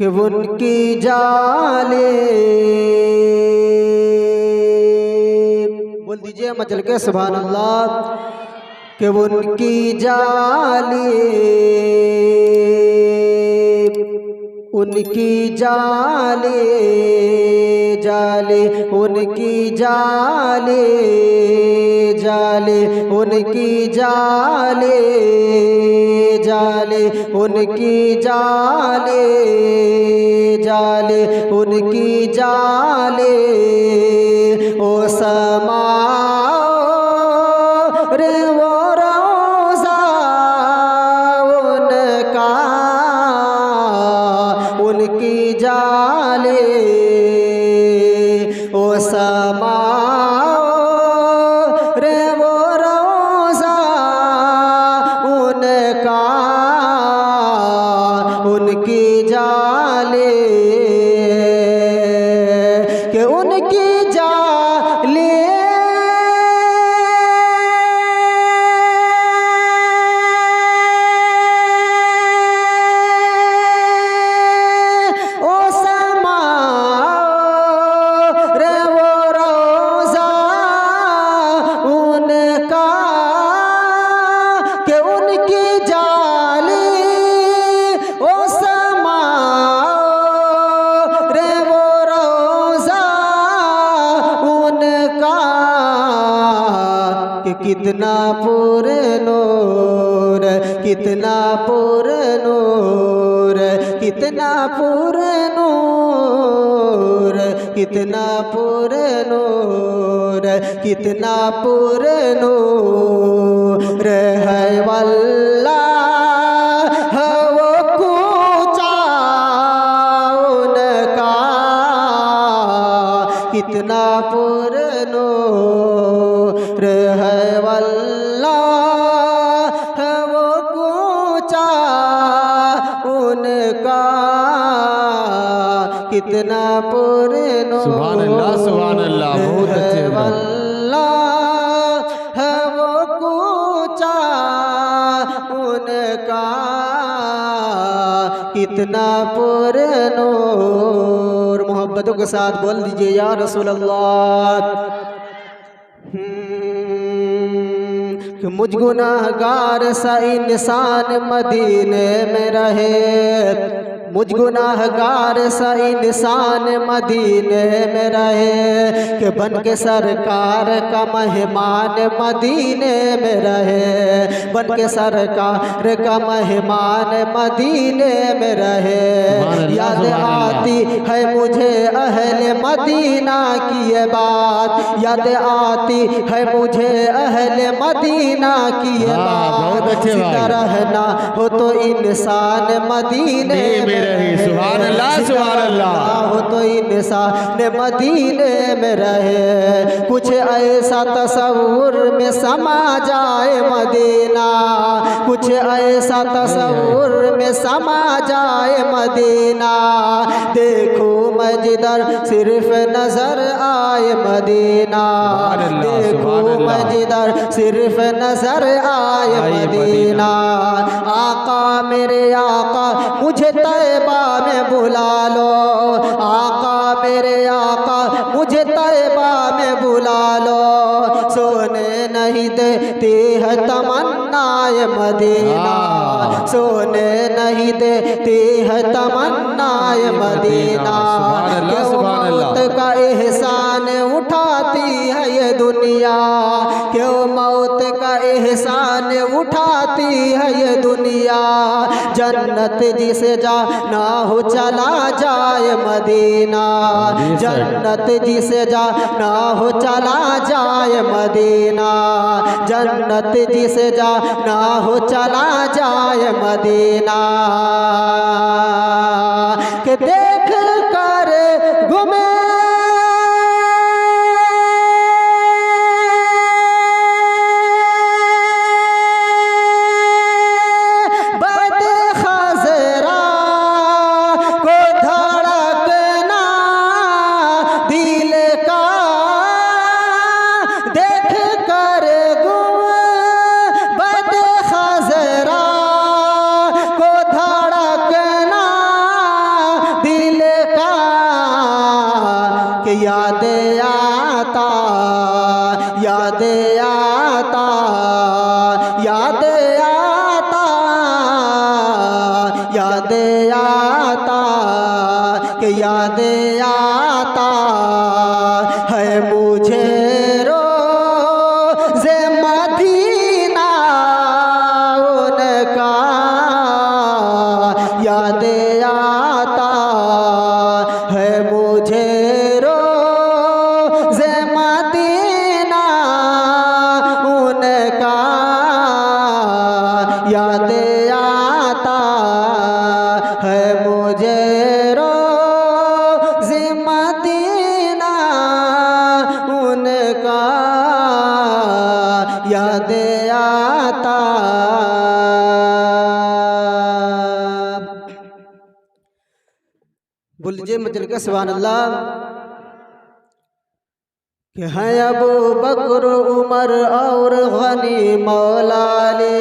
कि उनकी जाले, बोल दीजिए मचल के सुभान अल्लाह, कि उनकी जाले, उनकी जाले जाले, उनकी जाले जाले, उनकी जाले जाले, उनकी जाले जाले, उनकी जाले ओ समा रे वो रोज़ा उनका, उनकी जाले ओ समा रे वो रोज़ा उनका, उनकी जाले, कि उनकी जाले ओ समा रे वो रोज़ा उनका, कि उनकी जाले ओ समा रे वो रोज़ा उनका, कि कितना पुरे नूर, कितना पुरे नूर, कितना पुरे नूर, कितना पुरे नूर, कितना पुरे नूर है वल्लाह वो कूचा उनका, कितना पुरे नूर है वल्लाह वो कूचा उनका, कितना पुरे नूर सुभान अल्लाह, सुभान अल्लाह, बहुत अच्छे वल्लाह वो कूचा उनका, कितना पुरे नूर। मोहब्बतों के साथ बोल दीजिए या रसूल अल्लाह। कि मुझ गुनाहगार सा इंसान मदीने में रहे, मुझ गुनाहगार सा इंसान मदीने में रहे, कि बन के सरकार का मेहमान मदीने में रहे, बन के सरकार का मेहमान मदीने में रहे। याद आती है मुझे अहले मदीना की ये बात, याद आती है मुझे अहले मदीना की ये बात, जिंदा रहना हो तो इंसान मदीने में रहे। सुभान अल्लाह, सुभान अल्लाह, हो तो इंसान मदीने में रहे। कुछ ऐसा तस्वुर में समा जाए मदीना, कुछ ऐसा तस्वुर में समा जाए मदीना, देखो मैं जिधर सिर्फ नजर आए मदीना, देखो मैं जिधर सिर्फ नजर आए मदीना। आका मेरे आका मुझे तैबा में बुला लो, आका मेरे आका मुझे तैबा में बुला लो, सोने नहीं देती है तमन्नाए मदीना, सोने नहीं देती है तमन्नाए मदीना। मौत का एहसान उठाती है ये दुनिया, क्यों मौत का एहसान उठाती है ये दुनिया, जन्नत जिसे जाना हो चला जाए मदीना, जन्नत जिसे जाना हो चला जाए मदीना, जन्नत जिसे जाना हो चला जाए मदीना। के देख कर घूमे कि याद आता याद आता याद आता याद आता कि याद आता है मुझे रोज़े मदीना उनका याद आता है मुझे रोज़े मदीना उनका याद आता है मुझे रोज़े मदीना उनका याद आता। बोल लीजिए मचल के सुभान अल्लाह। कि हैं अबू बकर उमर और गनी मौला अली।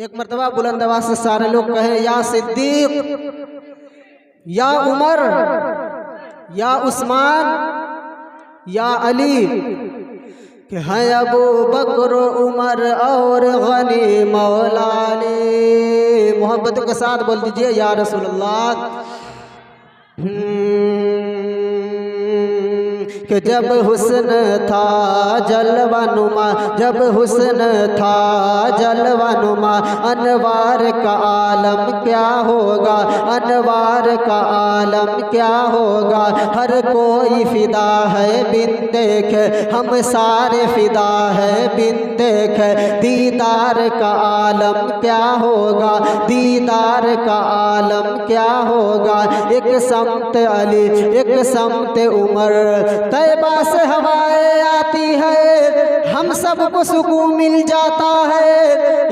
एक मर्तबा बुलंद आवाज से सारे लोग कहें या सिद्दीक, या उमर, या उस्मान, या अली। कि हैं अबू बकर उमर और गनी मौला अली। मोहब्बत के साथ बोल दीजिए या रसूल अल्लाह। कि जब हुस्न था जलवानुमा, जब हुस्न था जलवानुमा, अनवार का आलम क्या होगा, अनवार का आलम क्या होगा। हर कोई फिदा है बिन देखे, हम सारे फिदा है बिन देखे। दीदार का आलम क्या होगा, दीदार का आलम क्या होगा। एक समत अली एक समत उमर, तैबा से हवाएं आती है, हम सबको सुकून मिल जाता है।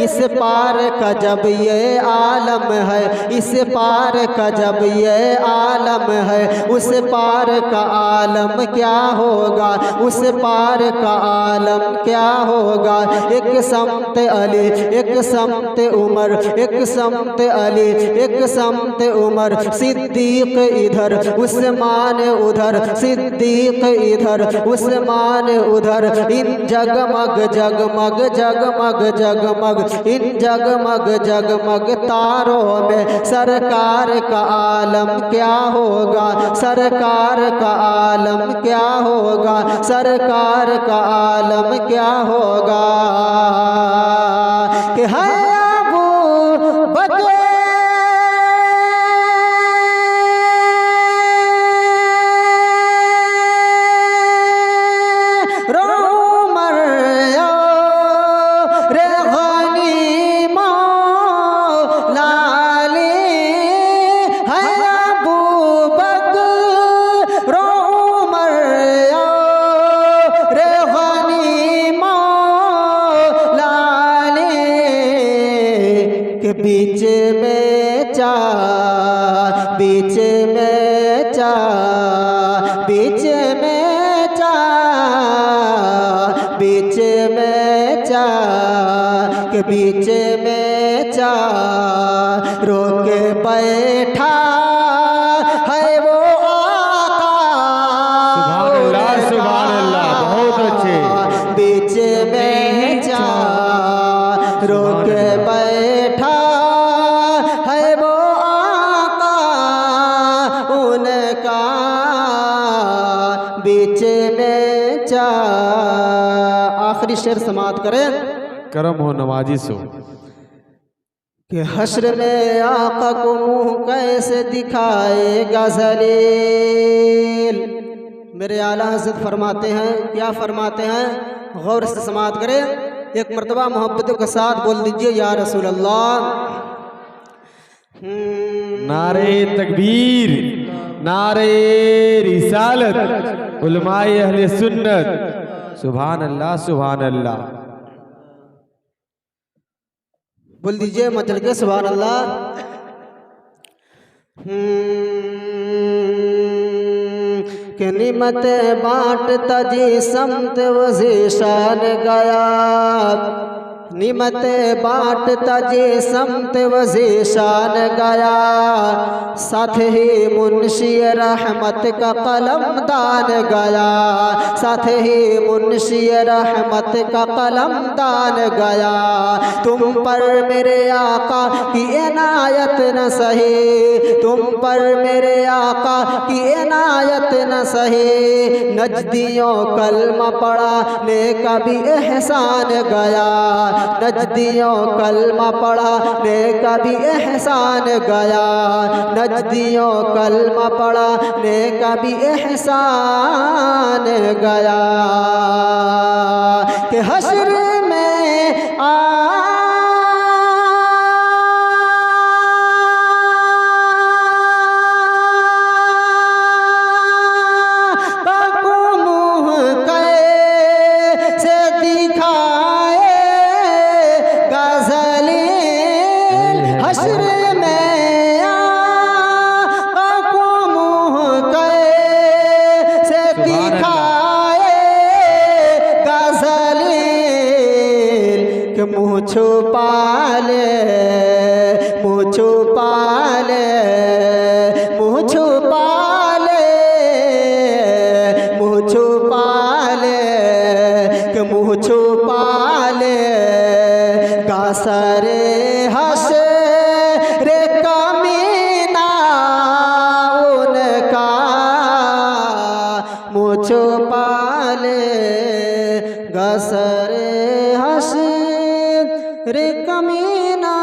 इस पार का जब ये आलम है, इस पार का जब ये आलम है, उस पार का आलम क्या होगा, उस पार का आलम क्या होगा। एक समत अली एक समत उमर, एक समत अली एक समत उमर। सिद्दीक इधर उस्मान उधर, सिद्दीक इधर उस्मान उधर। इन जगमग जगमग जगमग जगमग, इन जगमग जगमग तारों में सरकार का आलम क्या होगा, सरकार का आलम क्या होगा, सरकार का आलम क्या होगा। कि है अबू बकर बीच में चा, बीच में चा, बीच में चा, बीच में चा, के बीच में चा रोक बैठा है वो आका। सुभान अल्लाह सुभान अल्लाह, बहुत अच्छे। बीच में चा रोक बैठा है वो आका उनका, बीच में चा। आखिरी शेर समाप्त करें। करम हो नवाजी सो। कि हश्र में आका को मुँह कैसे दिखाएगा जलील। मेरे आला हज़रत फरमाते हैं, क्या फरमाते हैं, गौर से समाप्त करें। एक मर्तबा मोहब्बतों के साथ बोल दीजिए या रसूल अल्लाह। नारे तकबीर, नारे रिसालत, उलमाए अहले सुन्नत। सुभान अल्लाह सुभान अल्लाह। बोल दीजिए मचल के सुभान अल्लाह। कि निमत बाँटता जी समत वज़े शान गया। निमत बाट तजे समत वज़े शान गया, साथ ही मुंशी रहमत का कलम दान गया, साथ ही मुंशी रहमत का कलम दान गया। तुम पर मेरे आका की इनायत न सही, तुम पर मेरे आका की इनायत न सही, नजदियों कलमा पढ़ा ने कभी एहसान गया, नजदियों कलमा पढ़ा ने कभी एहसान गया, नजदियों कलमा पढ़ा ने कभी एहसान गया। कि हश्र में हश्र में आका को मुँह कैसे दिखाए गज़लील, कि मुँह छुपा ले, मुँह छुपा ले, मुँह छुपा ले, मुँह छुपा ले, कि मुँह छुपा ले गासरे रे कमीना उनका, मुँह छुपा ले गसरे हश्र रे कमीना।